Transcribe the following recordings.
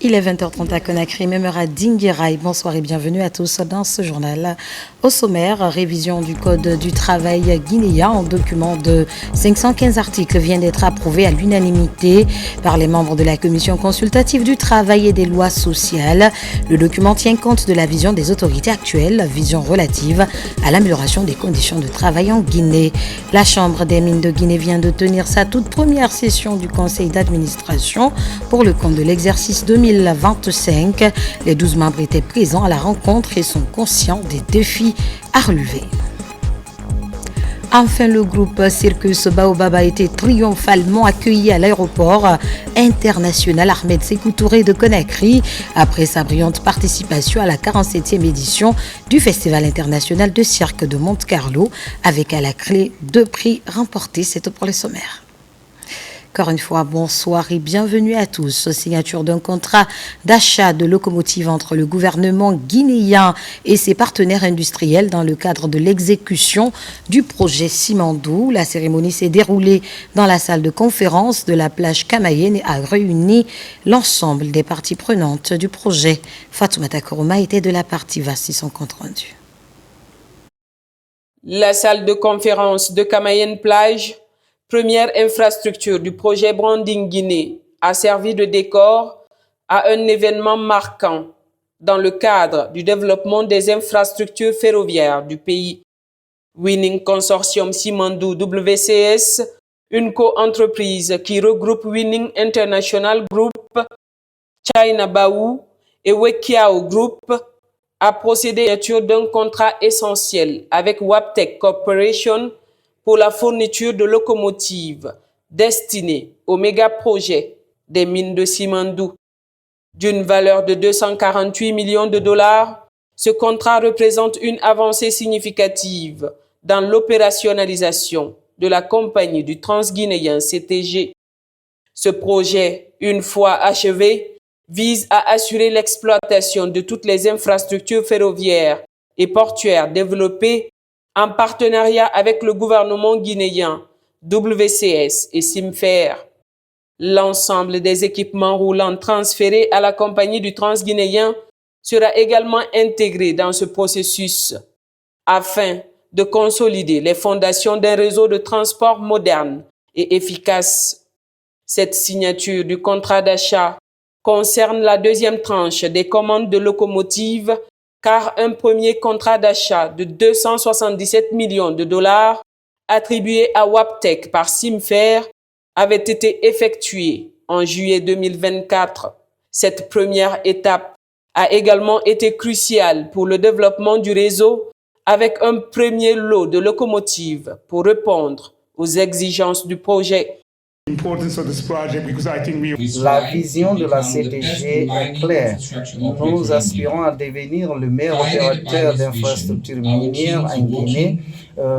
Il est 20h30 à Conakry, même heure à Dinguiraï. Bonsoir et bienvenue à tous dans ce journal. Au sommaire, révision du Code du travail guinéen. Un document de 515 articles vient d'être approuvé à l'unanimité par les membres de la Commission consultative du travail et des lois sociales. Le document tient compte de la vision des autorités actuelles, vision relative à l'amélioration des conditions de travail en Guinée. La Chambre des mines de Guinée vient de tenir sa toute première session du conseil d'administration pour le compte de l'exercice 2025. Les 12 membres étaient présents à la rencontre et sont conscients des défis à relever. Enfin, le groupe Circus Baobab a été triomphalement accueilli à l'aéroport international Ahmed Sékou Touré de Conakry après sa brillante participation à la 47e édition du Festival international de cirque de Monte-Carlo avec à la clé 2 prix remportés. C'est tout pour les sommaires. Encore une fois, bonsoir et bienvenue à tous. Signature d'un contrat d'achat de locomotives entre le gouvernement guinéen et ses partenaires industriels dans le cadre de l'exécution du projet Simandou. La cérémonie s'est déroulée dans la salle de conférence de la plage Camayen et a réuni l'ensemble des parties prenantes du projet. Fatoumata Koroma était de la partie. Voici son compte rendu. La salle de conférence de Camayen plage, première infrastructure du projet Branding Guinée, a servi de décor à un événement marquant dans le cadre du développement des infrastructures ferroviaires du pays. Winning Consortium Simandou WCS, une co-entreprise qui regroupe Winning International Group, China Baou et Wekiao Group, a procédé à la signature d'un contrat essentiel avec Waptec Corporation pour la fourniture de locomotives destinées au méga-projet des mines de Simandou. D'une valeur de 248 millions de dollars, ce contrat représente une avancée significative dans l'opérationnalisation de la compagnie du Transguinéen CTG. Ce projet, une fois achevé, vise à assurer l'exploitation de toutes les infrastructures ferroviaires et portuaires développées en partenariat avec le gouvernement guinéen, WCS et Simfer. L'ensemble des équipements roulants transférés à la compagnie du Transguinéen sera également intégré dans ce processus afin de consolider les fondations d'un réseau de transport moderne et efficace. Cette signature du contrat d'achat concerne la deuxième tranche des commandes de locomotives car un premier contrat d'achat de 277 millions de dollars attribué à Waptec par Simfer avait été effectué en juillet 2024. Cette première étape a également été cruciale pour le développement du réseau avec un premier lot de locomotives pour répondre aux exigences du projet. La vision de la CTG est claire. Nous aspirons à devenir le meilleur opérateur d'infrastructures minières en Guinée.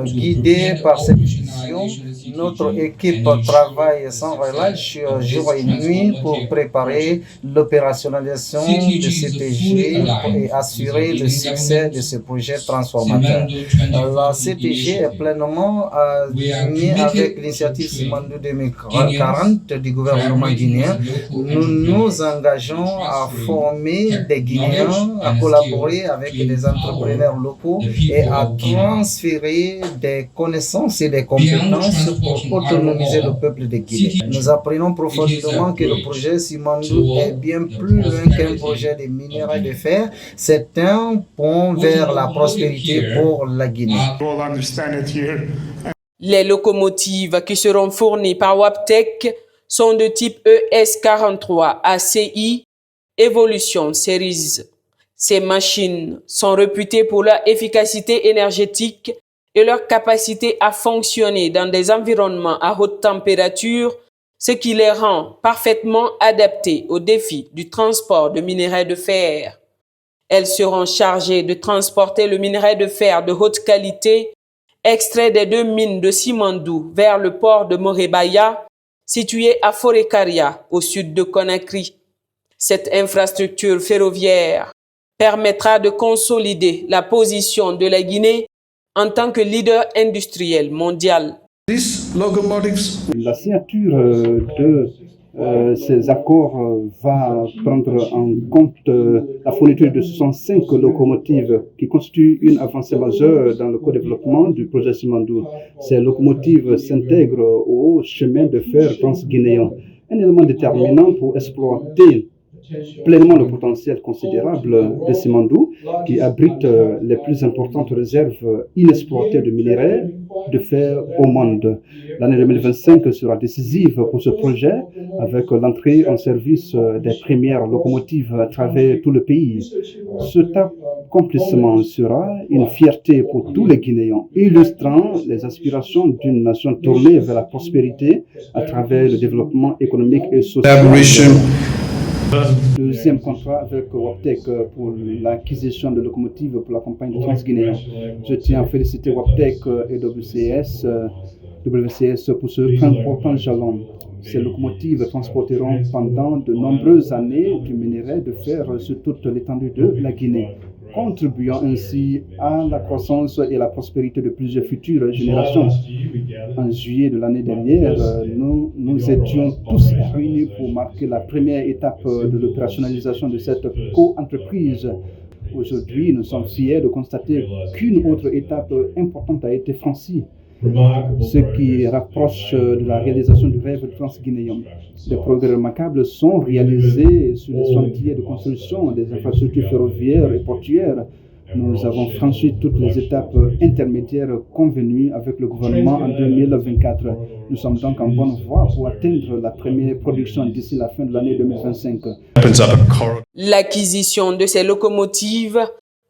Guidé par cette vision, notre équipe travaille sans relâche jour et nuit pour préparer l'opérationnalisation de CTG et assurer le succès de ce projet transformateur. La CTG est pleinement alignée avec l'initiative Simandou 2040 du gouvernement guinéen. Nous nous engageons à former des Guinéens, à collaborer avec des entrepreneurs locaux et à transférer des connaissances et des compétences pour autonomiser le peuple de Guinée. Nous apprenons profondément que le projet Simandou est bien plus loin qu'un projet de minerai de fer. C'est un pont vers la prospérité pour la Guinée. Les locomotives qui seront fournies par Waptec sont de type ES43 ACI Evolution Series. Ces machines sont réputées pour leur efficacité énergétique et leur capacité à fonctionner dans des environnements à haute température, ce qui les rend parfaitement adaptés aux défis du transport de minerai de fer. Elles seront chargées de transporter le minerai de fer de haute qualité, extrait des 2 mines de Simandou vers le port de Morebaya, situé à Forekaria, au sud de Conakry. Cette infrastructure ferroviaire permettra de consolider la position de la Guinée en tant que leader industriel mondial. La signature de Ces accords va prendre en compte la fourniture de 65 locomotives qui constituent une avancée majeure dans le co-développement du projet Simandou. Ces locomotives s'intègrent au chemin de fer transguinéen, un élément déterminant pour exploiter pleinement le potentiel considérable de Simandou, qui abrite les plus importantes réserves inexploitées de minerais de fer au monde. L'année 2025 sera décisive pour ce projet, avec l'entrée en service des premières locomotives à travers tout le pays. Cet accomplissement sera une fierté pour tous les Guinéens, illustrant les aspirations d'une nation tournée vers la prospérité à travers le développement économique et social. Deuxième contrat avec Waptec pour l'acquisition de locomotives pour la compagnie de Transguinéen. Je tiens à féliciter Waptec et WCS pour ce important jalon. Ces locomotives transporteront pendant de nombreuses années du minerai de fer sur toute l'étendue de la Guinée, contribuant ainsi à la croissance et la prospérité de plusieurs futures générations. En juillet de l'année dernière, nous étions tous réunis pour marquer la première étape de l'opérationnalisation de cette co-entreprise. Aujourd'hui, nous sommes fiers de constater qu'une autre étape importante a été franchie, ce qui rapproche de la réalisation du rêve transguinéen. Des progrès remarquables sont réalisés sur les chantiers de construction des infrastructures ferroviaires et portuaires. Nous avons franchi toutes les étapes intermédiaires convenues avec le gouvernement en 2024. Nous sommes donc en bonne voie pour atteindre la première production d'ici la fin de l'année 2025. L'acquisition de ces locomotives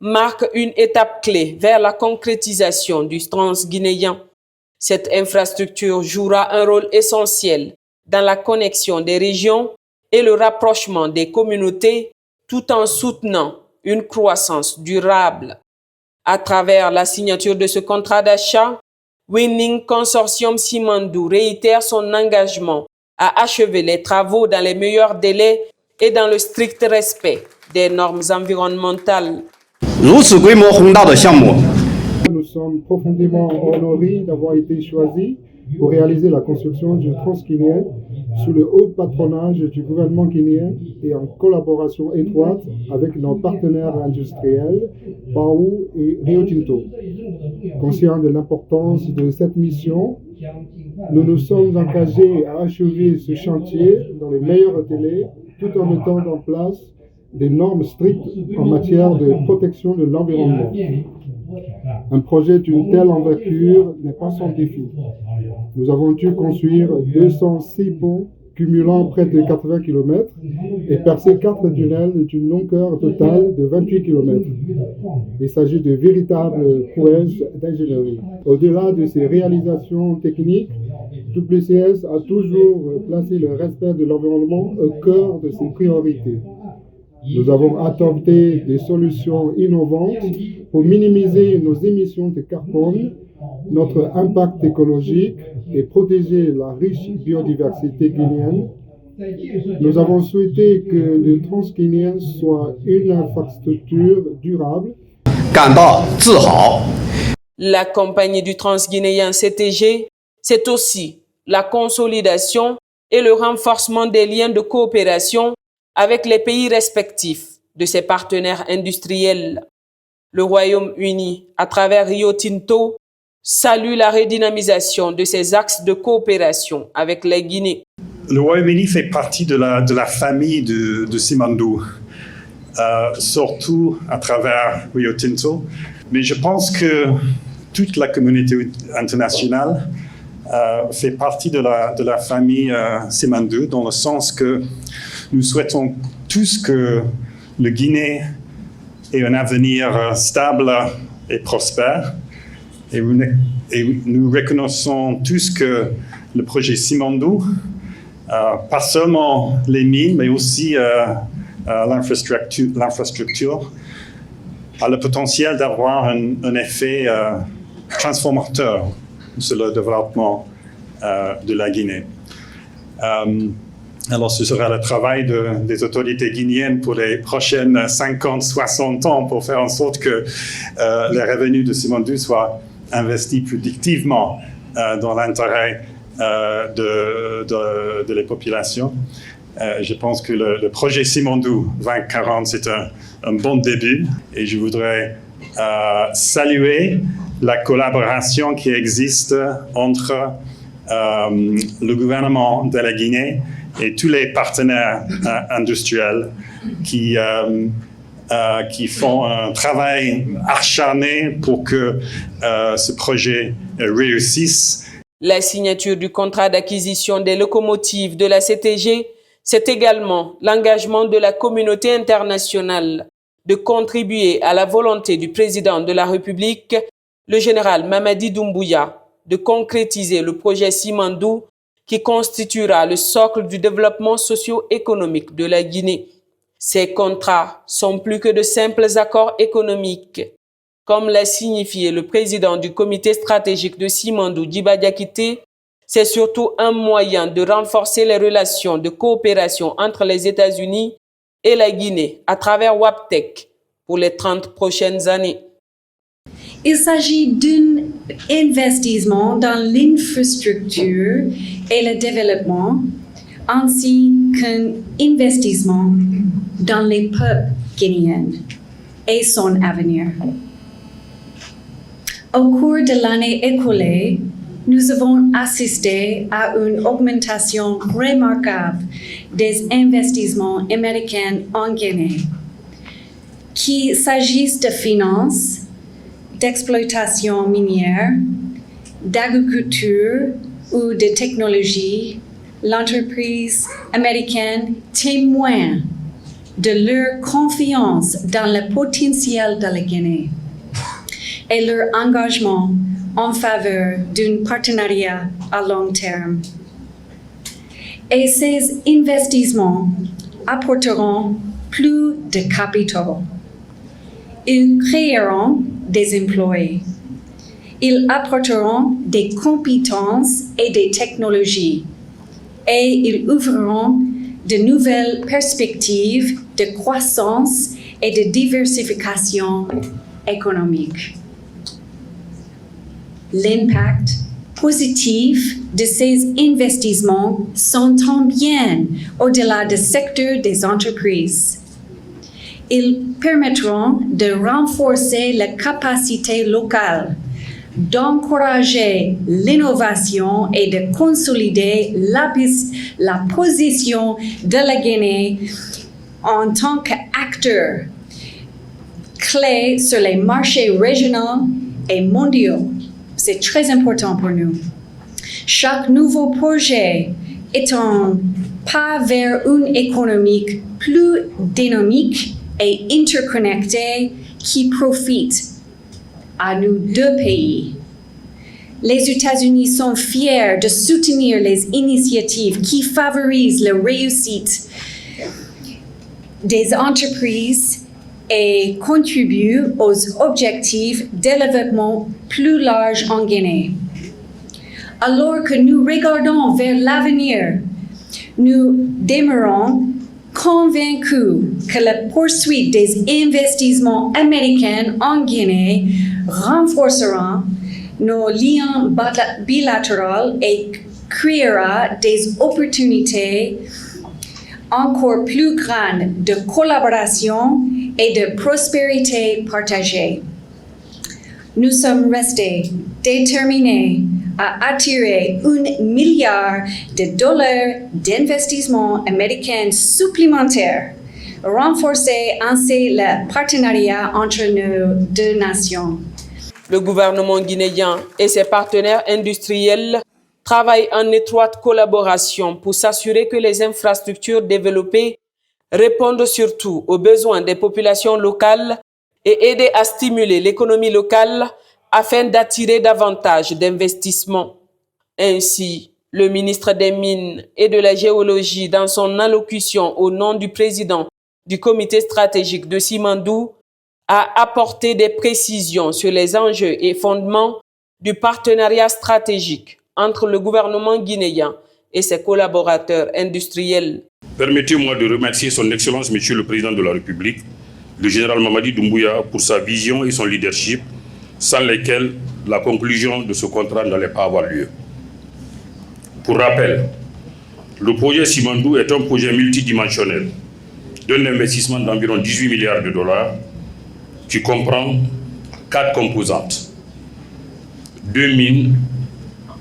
marque une étape clé vers la concrétisation du transguinéen. Cette infrastructure jouera un rôle essentiel dans la connexion des régions et le rapprochement des communautés, tout en soutenant une croissance durable. À travers la signature de ce contrat d'achat, Winning Consortium Simandou réitère son engagement à achever les travaux dans les meilleurs délais et dans le strict respect des normes environnementales. Nous sommes profondément honorés d'avoir été choisis pour réaliser la construction du Transguinéen sous le haut patronage du gouvernement guinéen et en collaboration étroite avec nos partenaires industriels, PAO et Rio Tinto. Conscients de l'importance de cette mission, nous nous sommes engagés à achever ce chantier dans les meilleurs délais tout en mettant en place des normes strictes en matière de protection de l'environnement. Un projet d'une telle envergure n'est pas sans défi. Nous avons dû construire 206 ponts cumulant près de 80 km et percer 4 tunnels d'une longueur totale de 28 km. Il s'agit de véritables prouesses d'ingénierie. Au-delà de ces réalisations techniques, WCS a toujours placé le respect de l'environnement au cœur de ses priorités. Nous avons adopté des solutions innovantes pour minimiser nos émissions de carbone, notre impact écologique et protéger la riche biodiversité guinéenne. Nous avons souhaité que le Transguinéen soit une infrastructure durable. La compagnie du Transguinéen CTG, c'est aussi la consolidation et le renforcement des liens de coopération avec les pays respectifs de ses partenaires industriels. Le Royaume-Uni, à travers Rio Tinto, salue la redynamisation de ces axes de coopération avec les Guinées. Le Royaume-Uni fait partie de la famille de Simandou, surtout à travers Rio Tinto. Mais je pense que toute la communauté internationale fait partie de la famille Simandou, dans le sens que nous souhaitons tous que le Guinée ait un avenir stable et prospère. Et nous reconnaissons tous que le projet Simandou, pas seulement les mines, mais aussi l'infrastructure, a le potentiel d'avoir un effet transformateur sur le développement de la Guinée. Alors, ce sera le travail des autorités guinéennes pour les prochaines 50-60 ans pour faire en sorte que les revenus de Simandou soient investis productivement dans l'intérêt de la population. Je pense que le projet Simandou 2040, c'est un bon début et je voudrais saluer la collaboration qui existe entre le gouvernement de la Guinée et tous les partenaires industriels qui font un travail acharné pour que ce projet réussisse. La signature du contrat d'acquisition des locomotives de la CTG, c'est également l'engagement de la communauté internationale de contribuer à la volonté du président de la République, le général Mamadi Doumbouya, de concrétiser le projet Simandou qui constituera le socle du développement socio-économique de la Guinée. Ces contrats sont plus que de simples accords économiques. Comme l'a signifié le président du comité stratégique de Simandou, Djiba Diakité, c'est surtout un moyen de renforcer les relations de coopération entre les États-Unis et la Guinée à travers WAPTEC pour les 30 prochaines années. Il s'agit d'un investissement dans l'infrastructure et le développement, ainsi qu'un investissement dans les peuples guinéens et son avenir. Au cours de l'année écoulée, nous avons assisté à une augmentation remarquable des investissements américains en Guinée, qu'il s'agisse de finances, d'exploitation minière, d'agriculture ou de technologie. L'entreprise américaine témoigne de leur confiance dans le potentiel de la Guinée et leur engagement en faveur d'un partenariat à long terme. Et ces investissements apporteront plus de capitaux. Ils créeront des emplois. Ils apporteront des compétences et des technologies. Et ils ouvriront de nouvelles perspectives de croissance et de diversification économique. L'impact positif de ces investissements s'entend bien au-delà du secteur des entreprises. Ils permettront de renforcer la capacité locale, d'encourager l'innovation et de consolider la position de la Guinée en tant qu'acteur clé sur les marchés régionaux et mondiaux. C'est très important pour nous. Chaque nouveau projet est un pas vers une économie plus dynamique et interconnectée qui profite à nos deux pays. Les États-Unis sont fiers de soutenir les initiatives qui favorisent la réussite des entreprises et contribuent aux objectifs de développement plus large en Guinée. Alors que nous regardons vers l'avenir, nous demeurons convaincus que la poursuite des investissements américains en Guinée renforcera nos liens bilatéraux et créera des opportunités encore plus grandes de collaboration et de prospérité partagée. Nous sommes restés déterminés à attirer $1 milliard d'investissements américains supplémentaires, renforcer ainsi le partenariat entre nos deux nations. Le gouvernement guinéen et ses partenaires industriels travaillent en étroite collaboration pour s'assurer que les infrastructures développées répondent surtout aux besoins des populations locales et aider à stimuler l'économie locale afin d'attirer davantage d'investissements. Ainsi, le ministre des Mines et de la Géologie, dans son allocution au nom du président du comité stratégique de Simandou, a apporté des précisions sur les enjeux et fondements du partenariat stratégique entre le gouvernement guinéen et ses collaborateurs industriels. Permettez-moi de remercier son Excellence, Monsieur le Président de la République, le général Mamadi Doumbouya, pour sa vision et son leadership, sans lesquels la conclusion de ce contrat n'allait pas avoir lieu. Pour rappel, le projet Simandou est un projet multidimensionnel d'un investissement d'environ 18 milliards de dollars qui comprend 4 composantes. 2 mines,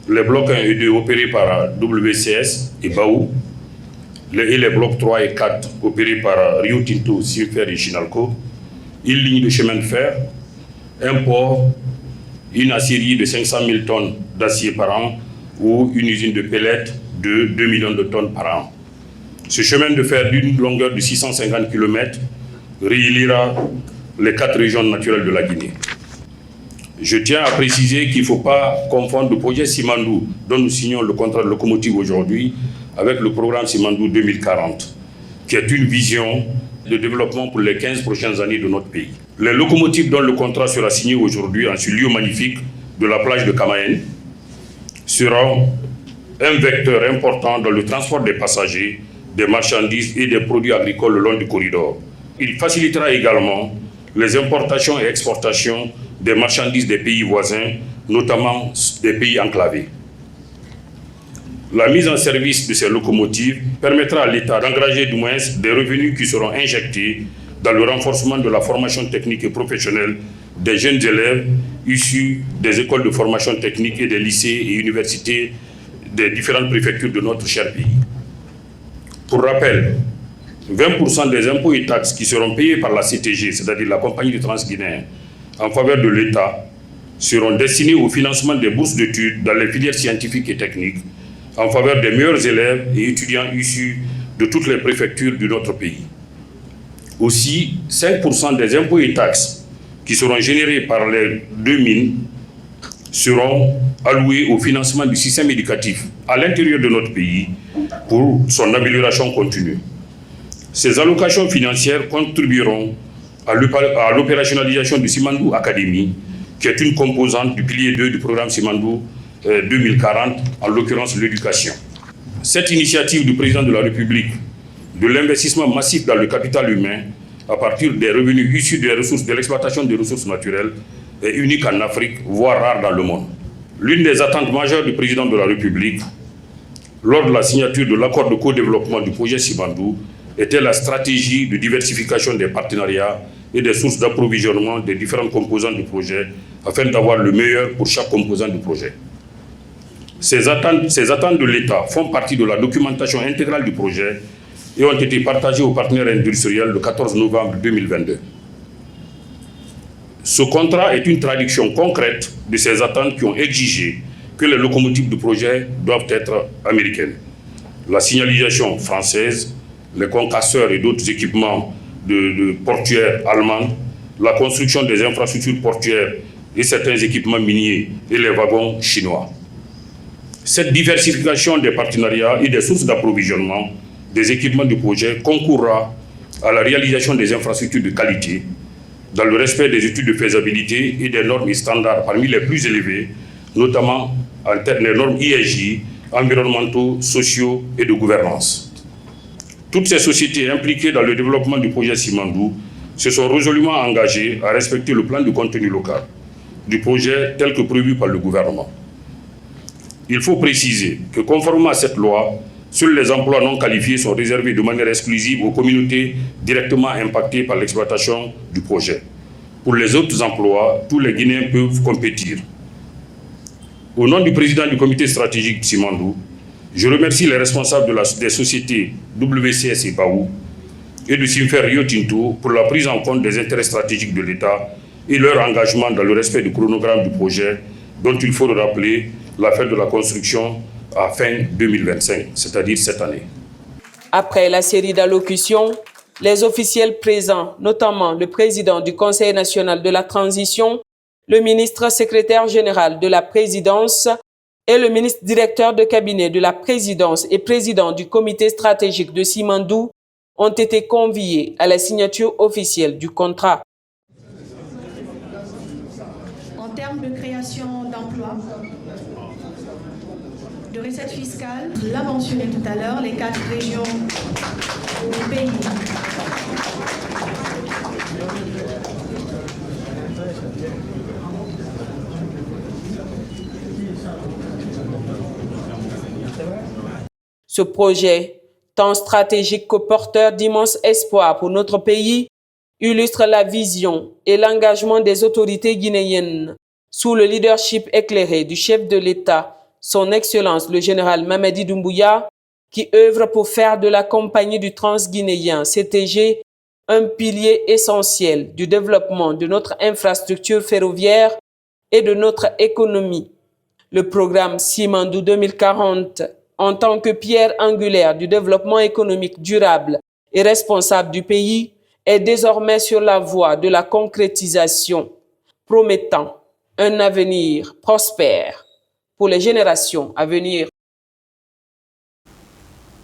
les blocs 1 et 2 opérés par WCS et BAO, et les blocs 3 et 4 opérés par Rio Tinto, Simfer et Chinalco, une ligne de chemin de fer, un port, une aciérie de 500 000 tonnes d'acier par an ou une usine de pellets de 2 millions de tonnes par an. Ce chemin de fer d'une longueur de 650 km reliera les 4 régions naturelles de la Guinée. Je tiens à préciser qu'il ne faut pas confondre le projet Simandou, dont nous signons le contrat de locomotive aujourd'hui, avec le programme Simandou 2040, qui est une vision de développement pour les 15 prochaines années de notre pays. Les locomotives dont le contrat sera signé aujourd'hui en ce lieu magnifique de la plage de Camayen seront un vecteur important dans le transport des passagers, des marchandises et des produits agricoles le long du corridor. Il facilitera également les importations et exportations des marchandises des pays voisins, notamment des pays enclavés. La mise en service de ces locomotives permettra à l'État d'engager du moins des revenus qui seront injectés dans le renforcement de la formation technique et professionnelle des jeunes élèves issus des écoles de formation technique et des lycées et universités des différentes préfectures de notre cher pays. Pour rappel, 20% des impôts et taxes qui seront payés par la CTG, c'est-à-dire la compagnie du Transguinéen, en faveur de l'État, seront destinés au financement des bourses d'études dans les filières scientifiques et techniques, en faveur des meilleurs élèves et étudiants issus de toutes les préfectures de notre pays. Aussi, 5% des impôts et taxes qui seront générés par les 2 mines seront alloués au financement du système éducatif à l'intérieur de notre pays pour son amélioration continue. Ces allocations financières contribueront à l'opérationnalisation du Simandou Academy, qui est une composante du pilier 2 du programme Simandou 2040, en l'occurrence l'éducation. Cette initiative du président de la République de l'investissement massif dans le capital humain à partir des revenus issus des ressources, de l'exploitation des ressources naturelles est unique en Afrique, voire rare dans le monde. L'une des attentes majeures du président de la République lors de la signature de l'accord de co-développement du projet Simandou était la stratégie de diversification des partenariats et des sources d'approvisionnement des différentes composantes du projet afin d'avoir le meilleur pour chaque composant du projet. Ces attentes de l'État font partie de la documentation intégrale du projet et ont été partagées aux partenaires industriels le 14 novembre 2022. Ce contrat est une traduction concrète de ces attentes qui ont exigé que les locomotives du projet doivent être américaines. La signalisation française, les concasseurs et d'autres équipements de portuaires allemands, la construction des infrastructures portuaires et certains équipements miniers et les wagons chinois. Cette diversification des partenariats et des sources d'approvisionnement des équipements du projet concourra à la réalisation des infrastructures de qualité dans le respect des études de faisabilité et des normes et standards parmi les plus élevés, notamment en termes des normes ISJ, environnementaux, sociaux et de gouvernance. Toutes ces sociétés impliquées dans le développement du projet Simandou se sont résolument engagées à respecter le plan de contenu local du projet tel que prévu par le gouvernement. Il faut préciser que conformément à cette loi, seuls les emplois non qualifiés sont réservés de manière exclusive aux communautés directement impactées par l'exploitation du projet. Pour les autres emplois, tous les Guinéens peuvent compétir. Au nom du président du comité stratégique de Simandou, je remercie les responsables des sociétés WCS et BAO et de Simfer Rio Tinto pour la prise en compte des intérêts stratégiques de l'État et leur engagement dans le respect du chronogramme du projet, dont il faut rappeler la fin de la construction à fin 2025, c'est-à-dire cette année. Après la série d'allocutions, les officiels présents, notamment le président du Conseil national de la transition, le ministre secrétaire général de la présidence et le ministre directeur de cabinet de la présidence et président du comité stratégique de Simandou ont été conviés à la signature officielle du contrat. En termes de création d'emplois, de recettes fiscales, l'a mentionné tout à l'heure, les 4 régions du pays. Ce projet, tant stratégique que porteur d'immenses espoirs pour notre pays, illustre la vision et l'engagement des autorités guinéennes sous le leadership éclairé du chef de l'État, son Excellence le général Mamadi Doumbouya, qui œuvre pour faire de la Compagnie du Transguinéen CTG un pilier essentiel du développement de notre infrastructure ferroviaire et de notre économie. Le programme Simandou 2040, en tant que pierre angulaire du développement économique durable et responsable du pays, est désormais sur la voie de la concrétisation, promettant un avenir prospère pour les générations à venir.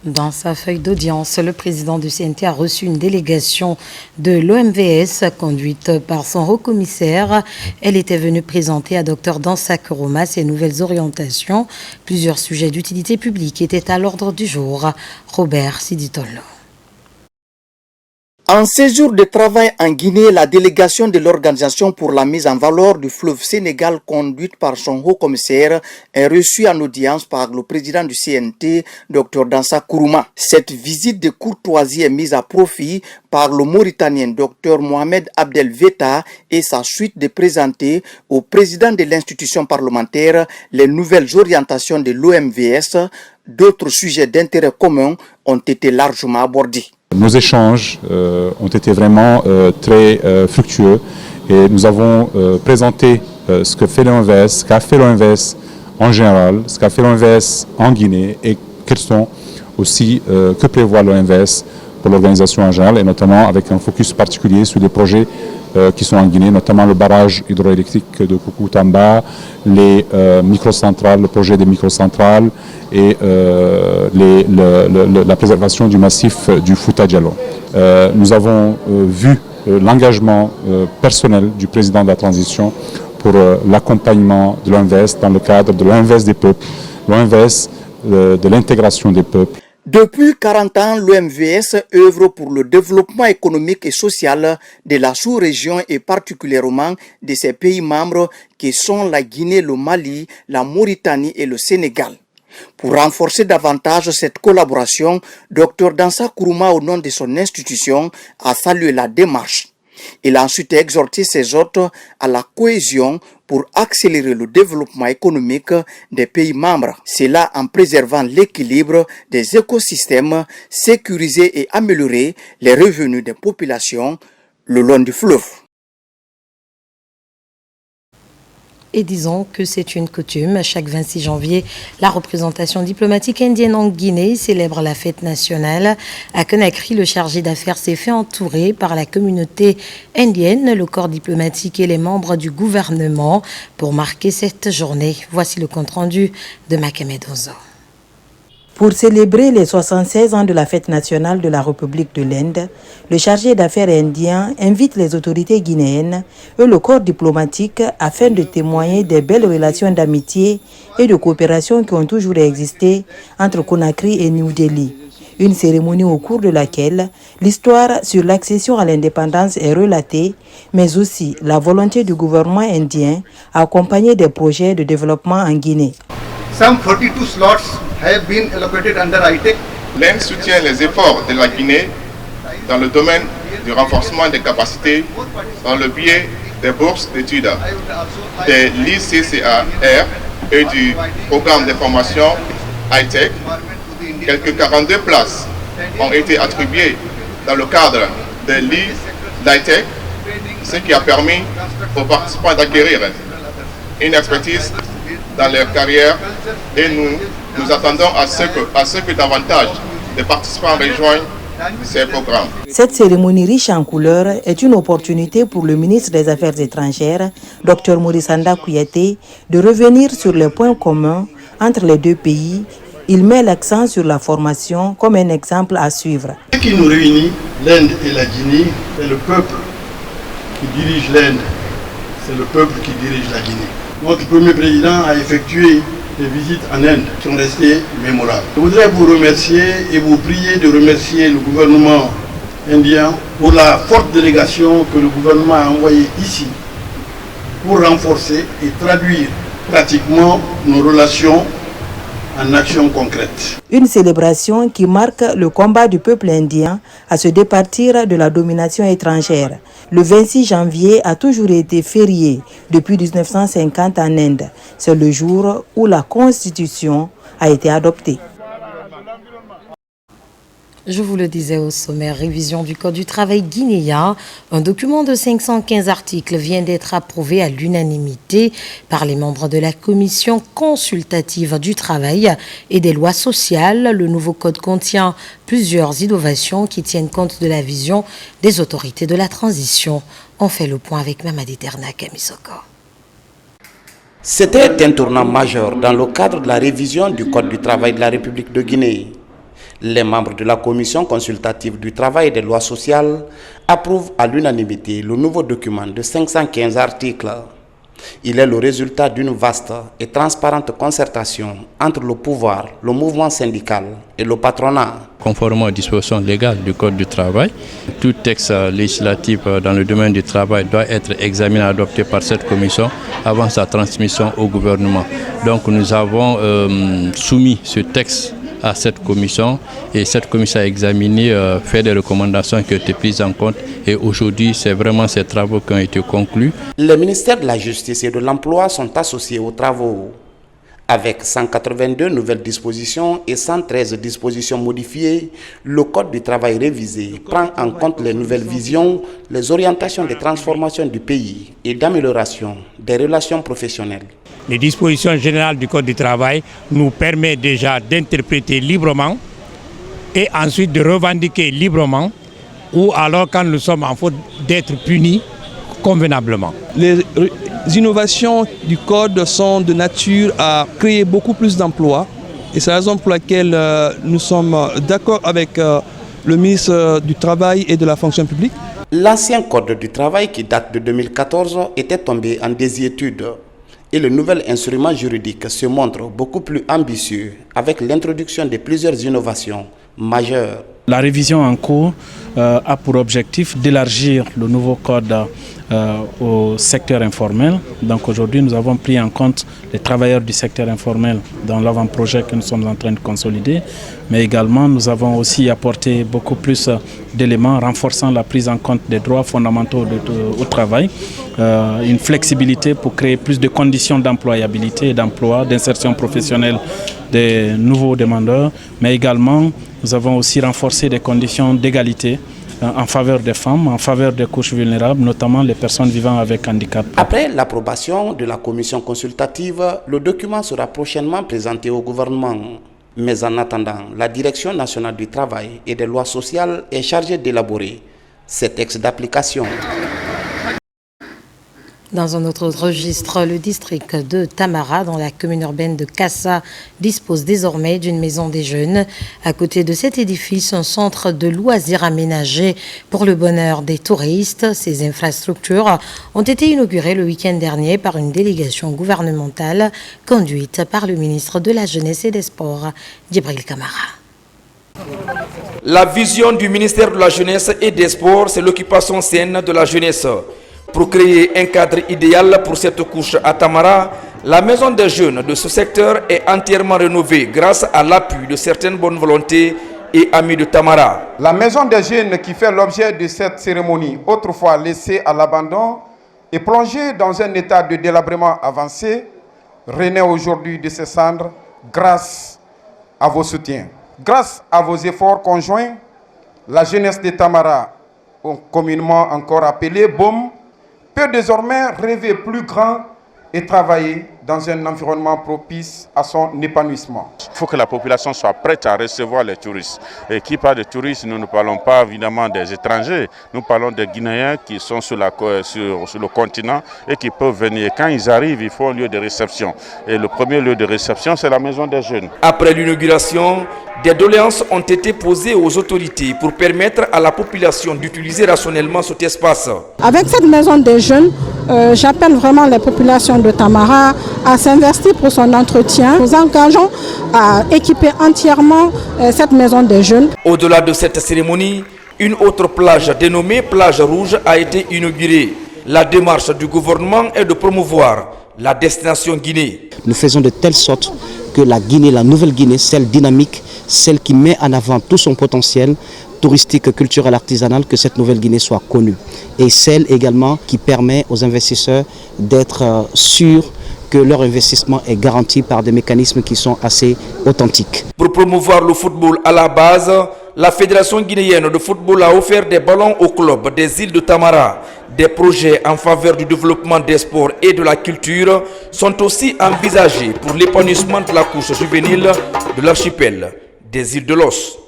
Dans sa feuille d'audience, le président du CNT a reçu une délégation de l'OMVS conduite par son haut commissaire. Elle était venue présenter à Dr Dansa Kourouma ses nouvelles orientations. Plusieurs sujets d'utilité publique étaient à l'ordre du jour. Robert Siditolo. En séjour de travail en Guinée, la délégation de l'Organisation pour la mise en valeur du fleuve Sénégal, conduite par son haut-commissaire, est reçue en audience par le président du CNT, Dr Dansa Kourouma. Cette visite de courtoisie est mise à profit par le Mauritanien Dr Mohamed Abdel Veta et sa suite de présenter au président de l'institution parlementaire les nouvelles orientations de l'OMVS. D'autres sujets d'intérêt commun ont été largement abordés. Nos échanges ont été vraiment très fructueux et nous avons présenté ce que fait l'OMVS, ce qu'a fait l'OMVS en général, ce qu'a fait l'OMVS en Guinée et quels sont aussi que prévoit l'OMVS pour l'organisation en général et notamment avec un focus particulier sur les projets qui sont en Guinée, notamment le barrage hydroélectrique de Koukountamba, les microcentrales, le projet des microcentrales et la préservation du massif du Fouta Djallon. Nous avons vu l'engagement personnel du président de la transition pour l'accompagnement de l'OMVS dans le cadre de l'OMVS des peuples, l'OMVS de l'intégration des peuples. Depuis 40 ans, l'OMVS œuvre pour le développement économique et social de la sous-région et particulièrement de ses pays membres qui sont la Guinée, le Mali, la Mauritanie et le Sénégal. Pour renforcer davantage cette collaboration, Dr Dansa Kourouma, au nom de son institution, a salué la démarche. Il a ensuite exhorté ses hôtes à la cohésion pour accélérer le développement économique des pays membres. Cela en préservant l'équilibre des écosystèmes, sécuriser et améliorer les revenus des populations le long du fleuve. Et disons que c'est une coutume. Chaque 26 janvier, la représentation diplomatique indienne en Guinée célèbre la fête nationale. À Conakry, le chargé d'affaires s'est fait entourer par la communauté indienne, le corps diplomatique et les membres du gouvernement pour marquer cette journée. Voici le compte-rendu de Makemed Ozo. Pour célébrer les 76 ans de la fête nationale de la République de l'Inde, le chargé d'affaires indien invite les autorités guinéennes et le corps diplomatique afin de témoigner des belles relations d'amitié et de coopération qui ont toujours existé entre Conakry et New Delhi. Une cérémonie au cours de laquelle l'histoire sur l'accession à l'indépendance est relatée, mais aussi la volonté du gouvernement indien à accompagner des projets de développement en Guinée. Some 42 slots have been allocated under ITEC. L'Inde soutient les efforts de la Guinée dans le domaine du renforcement des capacités dans le biais des bourses d'études, de l'ICCAR et du programme de formation ITEC. Quelques 42 places ont été attribuées dans le cadre de l'ITEC, ce qui a permis aux participants d'acquérir une expertise dans leur carrière et nous attendons à ce que davantage de participants rejoignent ces programmes. Cette cérémonie riche en couleurs est une opportunité pour le ministre des Affaires étrangères, Dr Maurice Sanda Kouyaté, de revenir sur les points communs entre les deux pays. Il met l'accent sur la formation comme un exemple à suivre. Ce qui nous réunit, l'Inde et la Guinée, c'est le peuple qui dirige l'Inde, c'est le peuple qui dirige la Guinée. Notre premier président a effectué des visites en Inde qui sont restées mémorables. Je voudrais vous remercier et vous prier de remercier le gouvernement indien pour la forte délégation que le gouvernement a envoyée ici pour renforcer et traduire pratiquement nos relations en actions concrètes. Une célébration qui marque le combat du peuple indien à se départir de la domination étrangère. Le 26 janvier a toujours été férié depuis 1950 en Inde. C'est le jour où la Constitution a été adoptée. Je vous le disais au sommaire, révision du Code du travail guinéen. Un document de 515 articles vient d'être approuvé à l'unanimité par les membres de la Commission consultative du travail et des lois sociales. Le nouveau code contient plusieurs innovations qui tiennent compte de la vision des autorités de la transition. On fait le point avec Mamadi Terna Kamisoko. C'était un tournant majeur dans le cadre de la révision du Code du travail de la République de Guinée. Les membres de la Commission consultative du travail et des lois sociales approuvent à l'unanimité le nouveau document de 515 articles. Il est le résultat d'une vaste et transparente concertation entre le pouvoir, le mouvement syndical et le patronat. Conformément aux dispositions légales du Code du travail, tout texte législatif dans le domaine du travail doit être examiné et adopté par cette commission avant sa transmission au gouvernement. Donc nous avons soumis ce texte à cette commission et cette commission a examiné, fait des recommandations qui ont été prises en compte et aujourd'hui c'est vraiment ces travaux qui ont été conclus. Les ministères de la Justice et de l'Emploi sont associés aux travaux. Avec 182 nouvelles dispositions et 113 dispositions modifiées, le Code du travail révisé prend en compte les nouvelles visions, les orientations des transformations du pays et d'amélioration des relations professionnelles. Les dispositions générales du Code du travail nous permettent déjà d'interpréter librement et ensuite de revendiquer librement ou alors quand nous sommes en faute d'être punis convenablement. Les innovations du Code sont de nature à créer beaucoup plus d'emplois et c'est la raison pour laquelle nous sommes d'accord avec le ministre du Travail et de la fonction publique. L'ancien Code du travail qui date de 2014 était tombé en désuétude. Et le nouvel instrument juridique se montre beaucoup plus ambitieux avec l'introduction de plusieurs innovations majeures. La révision en cours a pour objectif d'élargir le nouveau code au secteur informel. Donc aujourd'hui, nous avons pris en compte les travailleurs du secteur informel dans l'avant-projet que nous sommes en train de consolider. Mais également, nous avons aussi apporté beaucoup plus d'éléments renforçant la prise en compte des droits fondamentaux au travail, une flexibilité pour créer plus de conditions d'employabilité et d'emploi, d'insertion professionnelle des nouveaux demandeurs, mais également nous avons aussi renforcé des conditions d'égalité en faveur des femmes, en faveur des couches vulnérables, notamment les personnes vivant avec handicap. Après l'approbation de la commission consultative, le document sera prochainement présenté au gouvernement. Mais en attendant, la Direction nationale du travail et des lois sociales est chargée d'élaborer ces textes d'application. Dans un autre registre, le district de Tamara, dans la commune urbaine de Kassa, dispose désormais d'une maison des jeunes. À côté de cet édifice, un centre de loisirs aménagé pour le bonheur des touristes. Ces infrastructures ont été inaugurées le week-end dernier par une délégation gouvernementale conduite par le ministre de la Jeunesse et des Sports, Djibril Kamara. La vision du ministère de la Jeunesse et des Sports, c'est l'occupation saine de la jeunesse. Pour créer un cadre idéal pour cette couche à Tamara, la maison des jeunes de ce secteur est entièrement rénovée grâce à l'appui de certaines bonnes volontés et amis de Tamara. La maison des jeunes qui fait l'objet de cette cérémonie, autrefois laissée à l'abandon et plongée dans un état de délabrement avancé, renaît aujourd'hui de ses cendres grâce à vos soutiens. Grâce à vos efforts conjoints, la jeunesse de Tamara, communément encore appelée BOM, peut désormais rêver plus grand et travailler dans un environnement propice à son épanouissement. Il faut que la population soit prête à recevoir les touristes. Et qui parle de touristes, nous ne parlons pas évidemment des étrangers, nous parlons des Guinéens qui sont sur le continent et qui peuvent venir. Quand ils arrivent, il faut un lieu de réception. Et le premier lieu de réception, c'est la maison des jeunes. Après l'inauguration, des doléances ont été posées aux autorités pour permettre à la population d'utiliser rationnellement cet espace. Avec cette maison des jeunes, j'appelle vraiment les populations de Tamara à s'investir pour son entretien. Nous engageons à équiper entièrement cette maison des jeunes. Au-delà de cette cérémonie, une autre plage dénommée Plage Rouge a été inaugurée. La démarche du gouvernement est de promouvoir la destination Guinée. Nous faisons de telle sorte que la Guinée, la nouvelle Guinée, celle dynamique, celle qui met en avant tout son potentiel touristique, culturel, artisanal, que cette nouvelle Guinée soit connue. Et celle également qui permet aux investisseurs d'être sûrs que leur investissement est garanti par des mécanismes qui sont assez authentiques. Pour promouvoir le football à la base, la Fédération guinéenne de football a offert des ballons au club des îles de Tamara. Des projets en faveur du développement des sports et de la culture sont aussi envisagés pour l'épanouissement de la couche juvénile de l'archipel des îles de Los.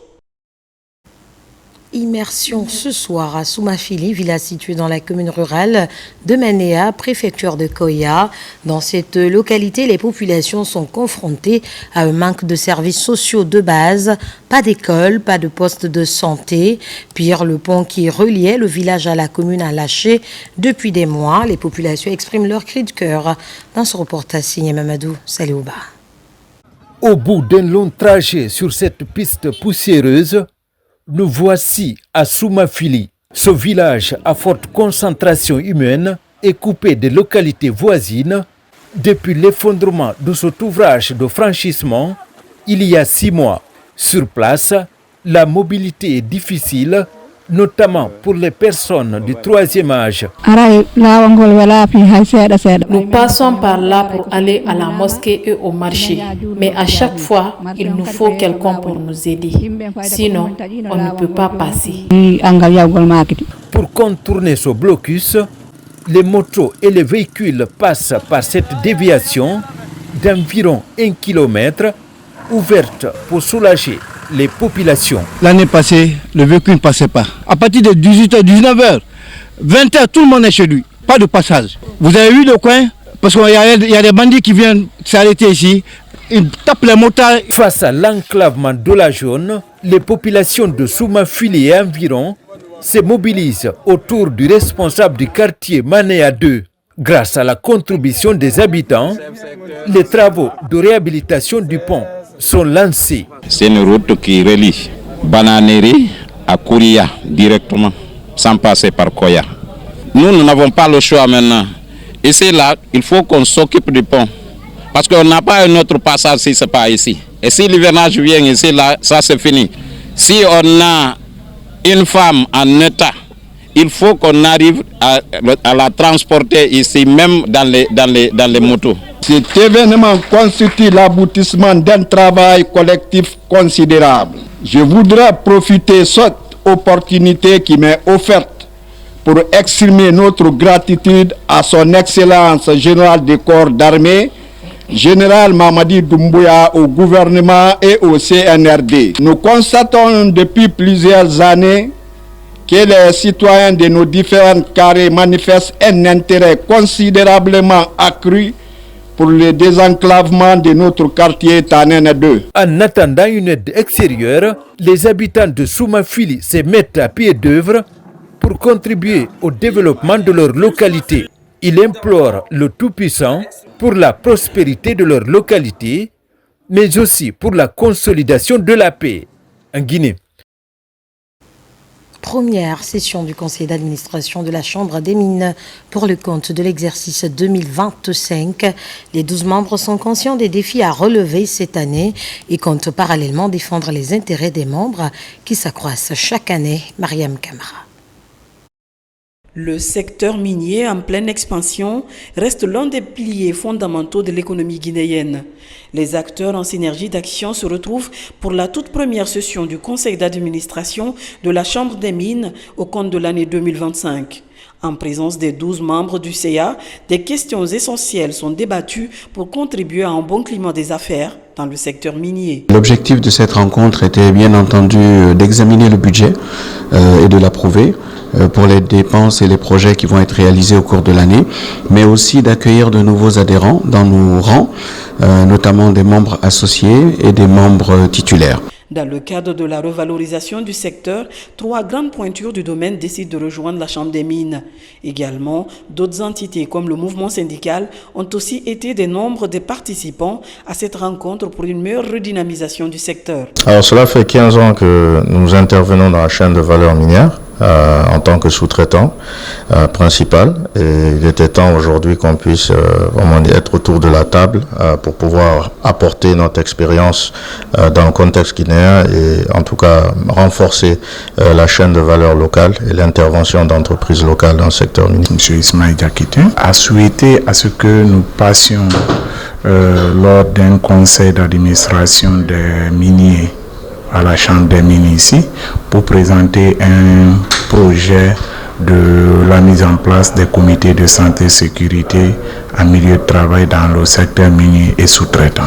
Immersion ce soir à Soumafili, village située dans la commune rurale de Manéa, préfecture de Koya. Dans cette localité, les populations sont confrontées à un manque de services sociaux de base, pas d'école, pas de poste de santé. Pire, le pont qui reliait le village à la commune a lâché depuis des mois. Les populations expriment leur cri de cœur. Dans ce reportage signé Mamadou Saliouba. Au bout d'un long trajet sur cette piste poussiéreuse, nous voici à Soumafili. Ce village à forte concentration humaine est coupé des localités voisines. Depuis l'effondrement de cet ouvrage de franchissement, il y a 6 mois. Sur place, la mobilité est difficile, notamment pour les personnes du 3e âge. Nous passons par là pour aller à la mosquée et au marché, mais à chaque fois, il nous faut quelqu'un pour nous aider. Sinon, on ne peut pas passer. Pour contourner ce blocus, les motos et les véhicules passent par cette déviation d'environ 1 kilomètre, ouverte pour soulager les populations. L'année passée, le véhicule ne passait pas. À partir de 18h, 19h, 20h, tout le monde est chez lui. Pas de passage. Vous avez vu le coin? Parce qu'il y a des bandits qui viennent s'arrêter ici. Ils tapent les motards. Face à l'enclavement de la zone, les populations de Soumafili et environ se mobilisent autour du responsable du quartier Manéa 2. Grâce à la contribution des habitants, les travaux de réhabilitation du pont sont lancés. C'est une route qui relie Bananeri à Kouria directement, sans passer par Koya. Nous n'avons pas le choix maintenant. Et c'est là, il faut qu'on s'occupe du pont. Parce qu'on n'a pas un autre passage si ce n'est pas ici. Et si l'hivernage vient ici, là, ça c'est fini. Si on a une femme en état, il faut qu'on arrive à la transporter ici, même dans les motos. Cet événement constitue l'aboutissement d'un travail collectif considérable. Je voudrais profiter de cette opportunité qui m'est offerte pour exprimer notre gratitude à son Excellence général des corps d'armée, Général Mamadi Doumbouya, au gouvernement et au CNRD. Nous constatons depuis plusieurs années que les citoyens de nos différents carrés manifestent un intérêt considérablement accru pour le désenclavement de notre quartier Tanen 2. En attendant une aide extérieure, les habitants de Soumafili se mettent à pied d'œuvre pour contribuer au développement de leur localité. Ils implorent le Tout-Puissant pour la prospérité de leur localité, mais aussi pour la consolidation de la paix en Guinée. Première session du conseil d'administration de la Chambre des mines pour le compte de l'exercice 2025. Les 12 membres sont conscients des défis à relever cette année et comptent parallèlement défendre les intérêts des membres qui s'accroissent chaque année. Mariam Kamara. Le secteur minier en pleine expansion reste l'un des piliers fondamentaux de l'économie guinéenne. Les acteurs en synergie d'action se retrouvent pour la toute première session du conseil d'administration de la Chambre des mines au compte de l'année 2025. En présence des 12 membres du CA, des questions essentielles sont débattues pour contribuer à un bon climat des affaires dans le secteur minier. L'objectif de cette rencontre était bien entendu d'examiner le budget et de l'approuver pour les dépenses et les projets qui vont être réalisés au cours de l'année, mais aussi d'accueillir de nouveaux adhérents dans nos rangs, notamment des membres associés et des membres titulaires. Dans le cadre de la revalorisation du secteur, 3 grandes pointures du domaine décident de rejoindre la Chambre des mines. Également, d'autres entités comme le mouvement syndical ont aussi été des nombres de participants à cette rencontre pour une meilleure redynamisation du secteur. Alors cela fait 15 ans que nous intervenons dans la chaîne de valeur minière en tant que sous-traitant principal. Et il était temps aujourd'hui qu'on puisse être autour de la table pour pouvoir apporter notre expérience dans le contexte guinéen et en tout cas renforcer la chaîne de valeur locale et l'intervention d'entreprises locales dans le secteur minier. M. Ismaïl Diakité a souhaité à ce que nous passions lors d'un conseil d'administration des miniers à la Chambre des mines ici pour présenter un projet de la mise en place des comités de santé et sécurité en milieu de travail dans le secteur minier et sous-traitant.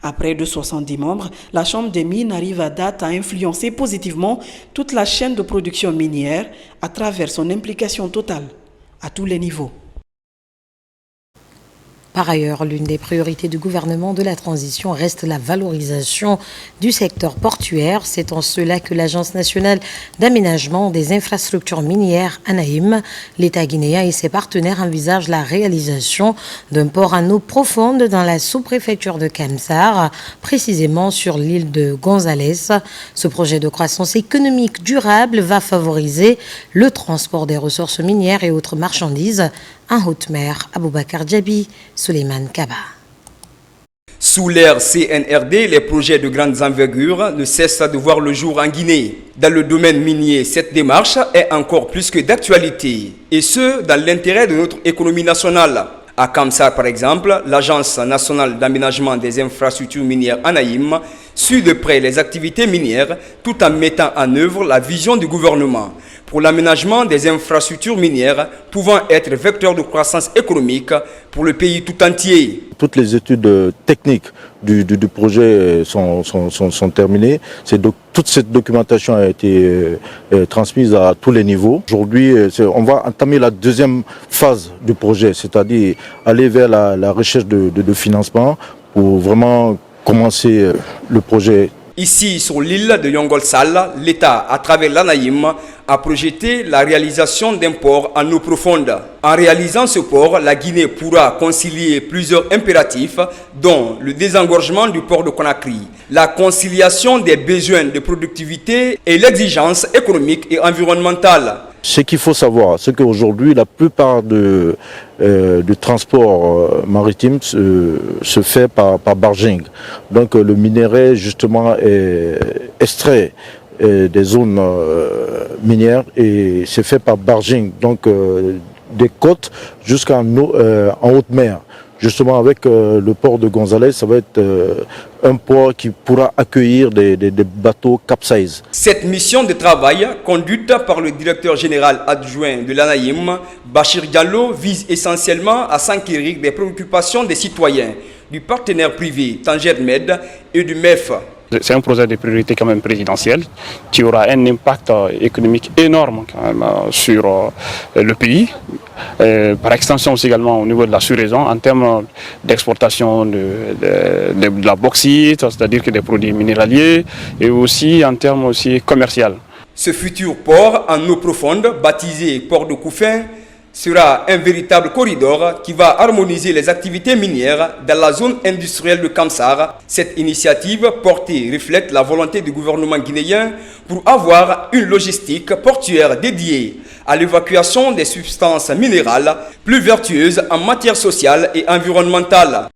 À près de 70 membres, la Chambre des mines arrive à date à influencer positivement toute la chaîne de production minière à travers son implication totale à tous les niveaux. Par ailleurs, l'une des priorités du gouvernement de la transition reste la valorisation du secteur portuaire. C'est en cela que l'Agence nationale d'aménagement des infrastructures minières, ANAIM, l'État guinéen et ses partenaires envisagent la réalisation d'un port en eau profonde dans la sous-préfecture de Kamsar, précisément sur l'île de González. Ce projet de croissance économique durable va favoriser le transport des ressources minières et autres marchandises en haute mer. Aboubakar Djabi, Suleiman Kaba. Sous l'ère CNRD, les projets de grandes envergures ne cessent de voir le jour en Guinée. Dans le domaine minier, cette démarche est encore plus que d'actualité, et ce, dans l'intérêt de notre économie nationale. À Kamsar, par exemple, l'Agence nationale d'aménagement des infrastructures minières ANAIM suit de près les activités minières tout en mettant en œuvre la vision du gouvernement pour l'aménagement des infrastructures minières pouvant être vecteurs de croissance économique pour le pays tout entier. Toutes les études techniques du projet sont terminées. Toute cette documentation a été transmise à tous les niveaux. Aujourd'hui, on va entamer la deuxième phase du projet, c'est-à-dire aller vers la recherche de financement pour vraiment commencer le projet. Ici, sur l'île de Yongolsal, l'État, à travers l'ANAIM, a projeté la réalisation d'un port en eau profonde. En réalisant ce port, la Guinée pourra concilier plusieurs impératifs, dont le désengorgement du port de Conakry, la conciliation des besoins de productivité et l'exigence économique et environnementale. Ce qu'il faut savoir, c'est qu'aujourd'hui, la plupart du transport maritime se fait par barging. Donc le minerai, justement, est extrait des zones minières et c'est fait par barging. Donc des côtes jusqu'en haute mer. Justement, avec le port de González, ça va être un port qui pourra accueillir des bateaux capsize. Cette mission de travail, conduite par le directeur général adjoint de l'ANAIM, Bachir Diallo, vise essentiellement à s'enquérir des préoccupations des citoyens, du partenaire privé Tanger Med et du MEF. C'est un projet de priorité quand même présidentiel qui aura un impact économique énorme quand même, sur le pays. Par extension aussi également au niveau de la sous-région en termes d'exportation de la bauxite, c'est-à-dire que des produits minéraliers, et aussi en termes aussi commerciaux. Ce futur port en eau profonde, baptisé Port de Koufin, sera un véritable corridor qui va harmoniser les activités minières dans la zone industrielle de Kamsar. Cette initiative portée reflète la volonté du gouvernement guinéen pour avoir une logistique portuaire dédiée à l'évacuation des substances minérales plus vertueuses en matière sociale et environnementale.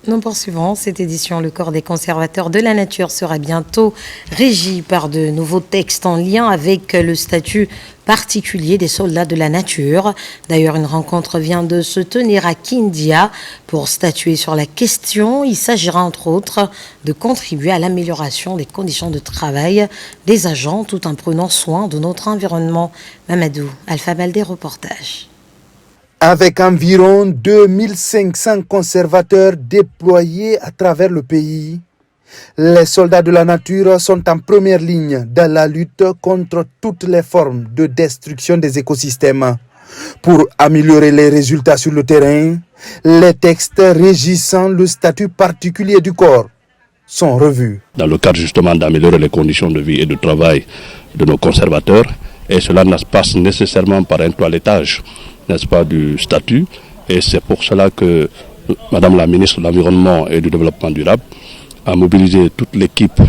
Nous poursuivons cette édition. Le corps des conservateurs de la nature sera bientôt régi par de nouveaux textes en lien avec le statut particulier des soldats de la nature. D'ailleurs, une rencontre vient de se tenir à Kindia pour statuer sur la question. Il s'agira entre autres de contribuer à l'amélioration des conditions de travail des agents tout en prenant soin de notre environnement. Mamadou Alpha Baldé, reportage. Avec environ 2500 conservateurs déployés à travers le pays, les soldats de la nature sont en première ligne dans la lutte contre toutes les formes de destruction des écosystèmes. Pour améliorer les résultats sur le terrain, les textes régissant le statut particulier du corps sont revus. Dans le cadre justement d'améliorer les conditions de vie et de travail de nos conservateurs, et cela passe nécessairement par un toilettage, n'est-ce pas, du statut, et c'est pour cela que Madame la ministre de l'Environnement et du Développement durable a mobilisé toute l'équipe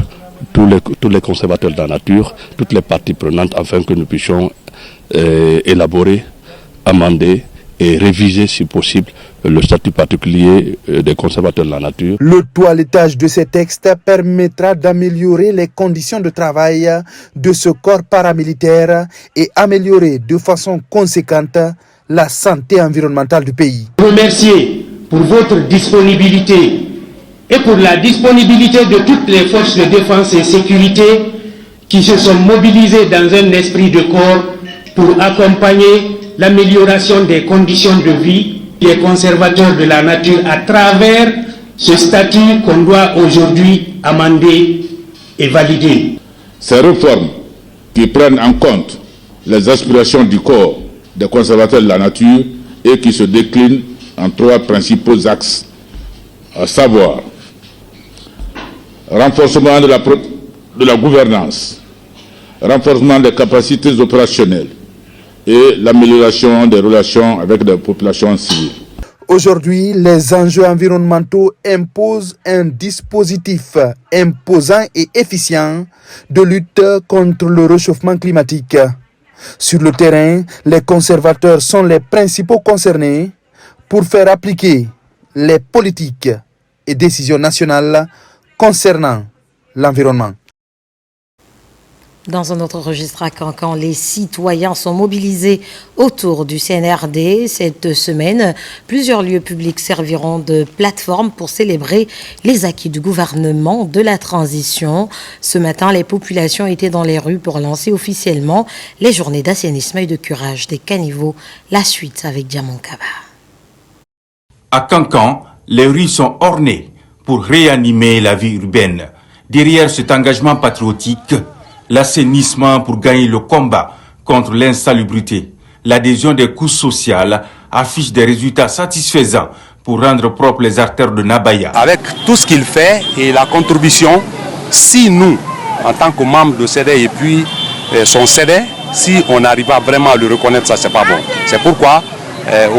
tous les conservateurs de la nature, toutes les parties prenantes, afin que nous puissions élaborer, amender et réviser si possible le statut particulier des conservateurs de la nature. Le toilettage de ces textes permettra d'améliorer les conditions de travail de ce corps paramilitaire et améliorer de façon conséquente la santé environnementale du pays. Remercier pour votre disponibilité et pour la disponibilité de toutes les forces de défense et sécurité qui se sont mobilisées dans un esprit de corps pour accompagner l'amélioration des conditions de vie des conservateurs de la nature à travers ce statut qu'on doit aujourd'hui amender et valider. Ces réformes qui prennent en compte les aspirations du corps des conservateurs de la nature et qui se déclinent en 3 principaux axes, à savoir renforcement de la gouvernance, renforcement des capacités opérationnelles et l'amélioration des relations avec les populations civiles. Aujourd'hui, les enjeux environnementaux imposent un dispositif imposant et efficient de lutte contre le réchauffement climatique. Sur le terrain, les conservateurs sont les principaux concernés pour faire appliquer les politiques et décisions nationales concernant l'environnement. Dans un autre registre à Cancan, les citoyens sont mobilisés autour du CNRD. Cette semaine, plusieurs lieux publics serviront de plateforme pour célébrer les acquis du gouvernement de la transition. Ce matin, les populations étaient dans les rues pour lancer officiellement les journées d'assainissement et de curage des caniveaux. La suite avec Diamant Kaba. À Cancan, les rues sont ornées pour réanimer la vie urbaine. Derrière cet engagement patriotique, l'assainissement pour gagner le combat contre l'insalubrité. L'adhésion des couches sociales affiche des résultats satisfaisants pour rendre propres les artères de Nabaya. Avec tout ce qu'il fait et la contribution, si nous, en tant que membres de CEDE et puis son CEDE, si on n'arrive pas vraiment à le reconnaître, ça c'est pas bon. C'est pourquoi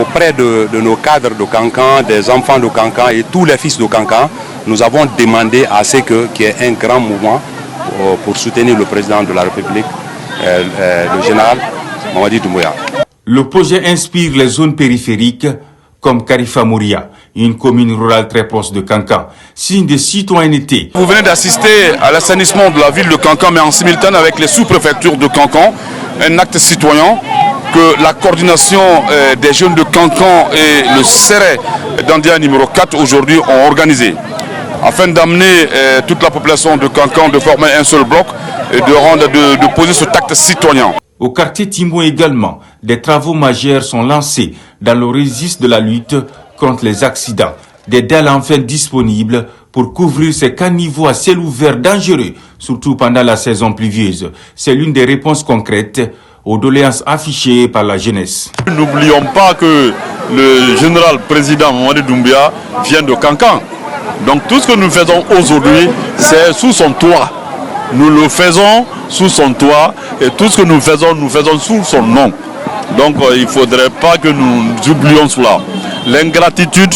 auprès de nos cadres de Cancan, des enfants de Cancan et tous les fils de Cancan, nous avons demandé à ce qu'il y ait un grand mouvement pour soutenir le président de la République, le général Mamadi Doumbouya. Le projet inspire les zones périphériques comme Karifa Mouria, une commune rurale très proche de Cancan, signe de citoyenneté. Vous venez d'assister à l'assainissement de la ville de Cancan, mais en simultané avec les sous-préfectures de Cancan, un acte citoyen que la coordination des jeunes de Cancan et le CERE d'Andia numéro 4 aujourd'hui ont organisé, afin d'amener toute la population de Cancan de former un seul bloc et de poser ce acte citoyen. Au quartier Timbo également, des travaux majeurs sont lancés dans le registre de la lutte contre les accidents. Des dalles enfin disponibles pour couvrir ces caniveaux à ciel ouvert dangereux, surtout pendant la saison pluvieuse. C'est l'une des réponses concrètes aux doléances affichées par la jeunesse. N'oublions pas que le général président Mamadi Doumbouya vient de Cancan. Donc tout ce que nous faisons aujourd'hui, c'est sous son toit. Nous le faisons sous son toit et tout ce que nous faisons sous son nom. Donc il ne faudrait pas que nous oublions cela. L'ingratitude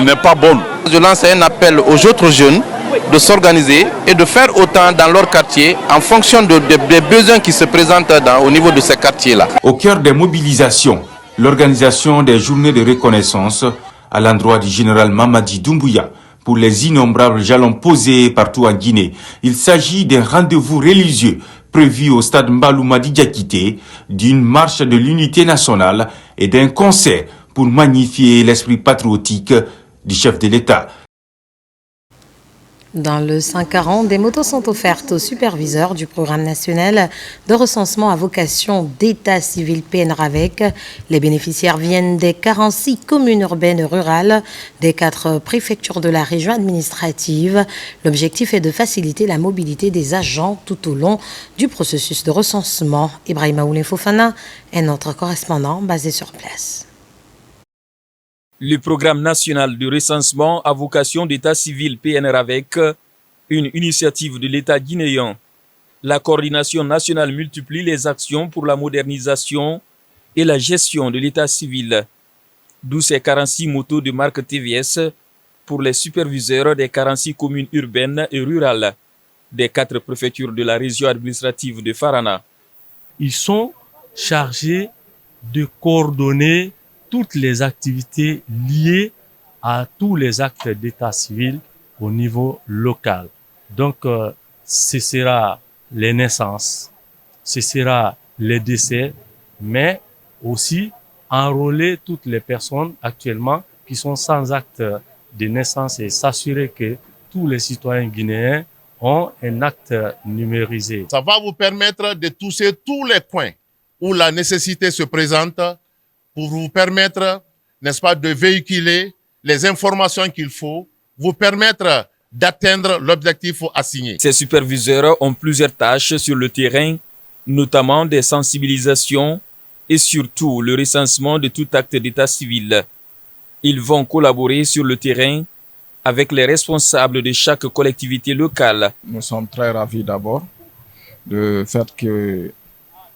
n'est pas bonne. Je lance un appel aux autres jeunes de s'organiser et de faire autant dans leur quartier en fonction des besoins qui se présentent au niveau de ces quartiers-là. Au cœur des mobilisations, l'organisation des journées de reconnaissance à l'endroit du général Mamadi Doumbouya pour les innombrables jalons posés partout en Guinée. Il s'agit d'un rendez-vous religieux prévu au stade Mbaloumadi Diakité, d'une marche de l'unité nationale et d'un concert pour magnifier l'esprit patriotique du chef de l'État. Dans le 540, des motos sont offertes aux superviseurs du programme national de recensement à vocation d'état civil PNRAVEC. Les bénéficiaires viennent des 46 communes urbaines et rurales des 4 préfectures de la région administrative. L'objectif est de faciliter la mobilité des agents tout au long du processus de recensement. Ibrahima Oulin Fofana est notre correspondant basé sur place. Le programme national de recensement à vocation d'état civil PNRAVEC, une initiative de l'État guinéen. La coordination nationale multiplie les actions pour la modernisation et la gestion de l'état civil, d'où ces 46 motos de marque TVS pour les superviseurs des 46 communes urbaines et rurales. des 4 préfectures de la région administrative de Farana. Ils sont chargés de coordonner toutes les activités liées à tous les actes d'état civil au niveau local. Donc, ce sera les naissances, ce sera les décès, mais aussi enrôler toutes les personnes actuellement qui sont sans acte de naissance et s'assurer que tous les citoyens guinéens ont un acte numérisé. Ça va vous permettre de toucher tous les points où la nécessité se présente pour vous permettre, n'est-ce pas, de véhiculer les informations qu'il faut, vous permettre d'atteindre l'objectif assigné. Ces superviseurs ont plusieurs tâches sur le terrain, notamment des sensibilisations et surtout le recensement de tout acte d'état civil. Ils vont collaborer sur le terrain avec les responsables de chaque collectivité locale. Nous sommes très ravis d'abord du fait que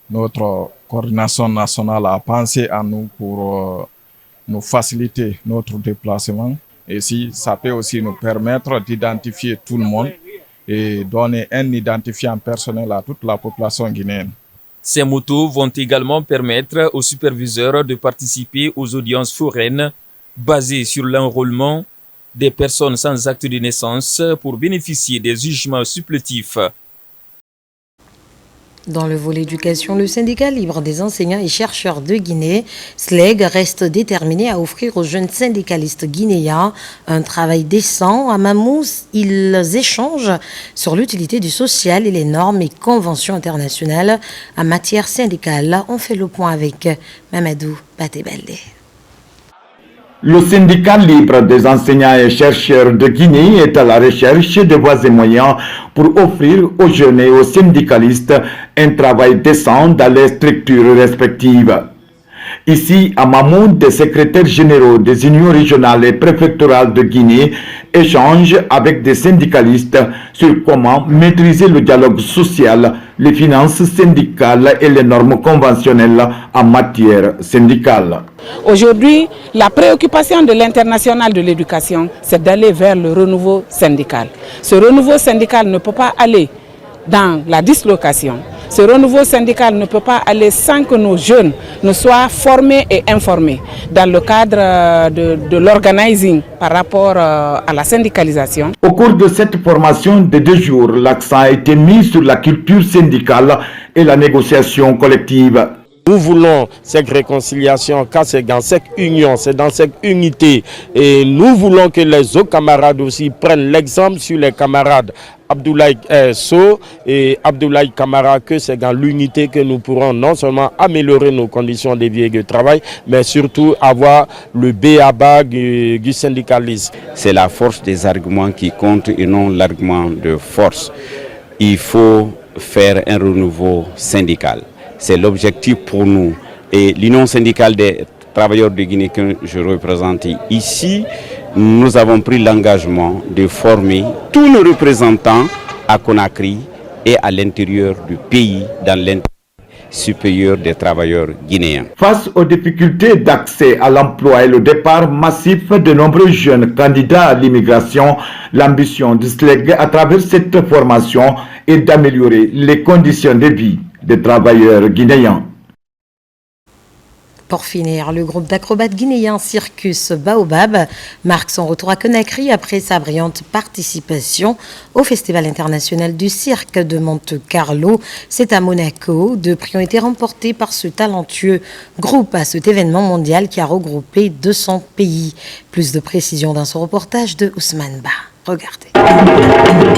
notre coordination nationale a pensé à nous pour nous faciliter notre déplacement. Et si ça peut aussi nous permettre d'identifier tout le monde et donner un identifiant personnel à toute la population guinéenne. Ces motos vont également permettre aux superviseurs de participer aux audiences foraines basées sur l'enrôlement des personnes sans acte de naissance pour bénéficier des jugements supplétifs. Dans le volet éducation, le syndicat libre des enseignants et chercheurs de Guinée, SLEG, reste déterminé à offrir aux jeunes syndicalistes guinéens un travail décent. À Mamousse, ils échangent sur l'utilité du social et les normes et conventions internationales en matière syndicale. On fait le point avec Mamadou Batebelde. Le syndicat libre des enseignants et chercheurs de Guinée est à la recherche de voies et moyens pour offrir aux jeunes et aux syndicalistes un travail décent dans les structures respectives. Ici, à Mamoud, des secrétaires généraux des unions régionales et préfectorales de Guinée échangent avec des syndicalistes sur comment maîtriser le dialogue social, les finances syndicales et les normes conventionnelles en matière syndicale. Aujourd'hui, la préoccupation de l'international de l'éducation, c'est d'aller vers le renouveau syndical. Ce renouveau syndical ne peut pas aller dans la dislocation. Ce renouveau syndical ne peut pas aller sans que nos jeunes ne soient formés et informés dans le cadre de l'organizing par rapport à la syndicalisation. Au cours de cette formation de 2 jours, l'accent a été mis sur la culture syndicale et la négociation collective. Nous voulons cette réconciliation car c'est dans cette union, c'est dans cette unité. Et nous voulons que les autres camarades aussi prennent l'exemple sur les camarades Abdoulaye So et Abdoulaye Kamara, que c'est dans l'unité que nous pourrons non seulement améliorer nos conditions de vie et de travail, mais surtout avoir le b.a.-ba du syndicalisme. C'est la force des arguments qui compte et non l'argument de force. Il faut faire un renouveau syndical. C'est l'objectif pour nous. Et l'Union syndicale des travailleurs de Guinée que je représente ici, nous avons pris l'engagement de former tous nos représentants à Conakry et à l'intérieur du pays, dans l'intérêt supérieur des travailleurs guinéens. Face aux difficultés d'accès à l'emploi et le départ massif de nombreux jeunes candidats à l'immigration, l'ambition du SLEG à travers cette formation est d'améliorer les conditions de vie des travailleurs guinéens. Pour finir, le groupe d'acrobates guinéens Circus Baobab marque son retour à Conakry après sa brillante participation au Festival international du cirque de Monte-Carlo. C'est à Monaco. 2 prix ont été remportés par ce talentueux groupe à cet événement mondial qui a regroupé 200 pays. Plus de précisions dans ce reportage de Ousmane Ba. Regardez.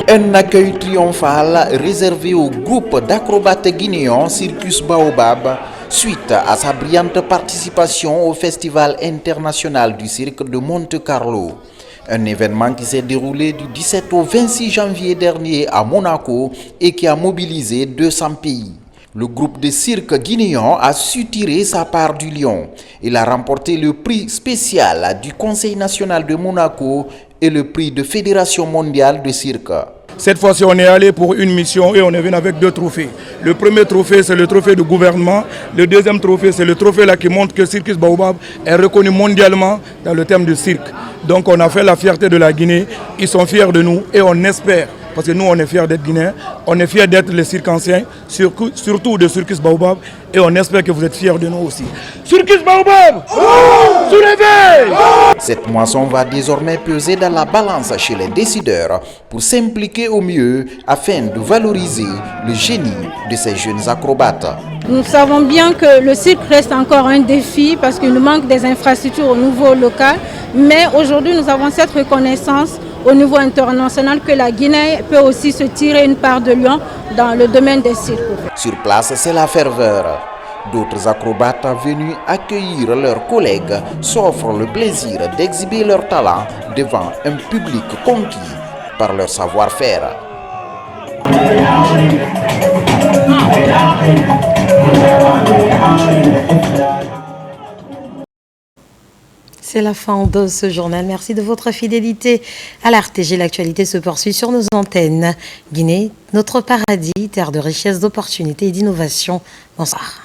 Un accueil triomphal réservé au groupe d'acrobates guinéens Circus Baobab suite à sa brillante participation au Festival international du cirque de Monte-Carlo. Un événement qui s'est déroulé du 17 au 26 janvier dernier à Monaco et qui a mobilisé 200 pays. Le groupe de cirque guinéen a su tirer sa part du lion. Il a remporté le prix spécial du Conseil national de Monaco et le prix de Fédération mondiale de cirque. Cette fois-ci, on est allé pour une mission et on est venu avec 2 trophées. Le premier trophée, c'est le trophée du gouvernement. Le deuxième trophée, c'est le trophée là qui montre que Circus Baobab est reconnu mondialement dans le thème du cirque. Donc on a fait la fierté de la Guinée. Ils sont fiers de nous et on espère parce que nous on est fiers d'être Guinéens, on est fiers d'être les circanciens, surtout de Circus Baobab, et on espère que vous êtes fiers de nous aussi. Circus Baobab, soulevez! Cette moisson va désormais peser dans la balance chez les décideurs pour s'impliquer au mieux afin de valoriser le génie de ces jeunes acrobates. Nous savons bien que le cirque reste encore un défi parce qu'il nous manque des infrastructures au niveau local, mais aujourd'hui nous avons cette reconnaissance au niveau international que la Guinée peut aussi se tirer une part de lion dans le domaine des cirques. Sur place, c'est la ferveur. D'autres acrobates venus accueillir leurs collègues s'offrent le plaisir d'exhiber leur talent devant un public conquis par leur savoir-faire. C'est la fin de ce journal. Merci de votre fidélité à l'RTG. L'actualité se poursuit sur nos antennes. Guinée, notre paradis, terre de richesse, d'opportunités et d'innovation. Bonsoir.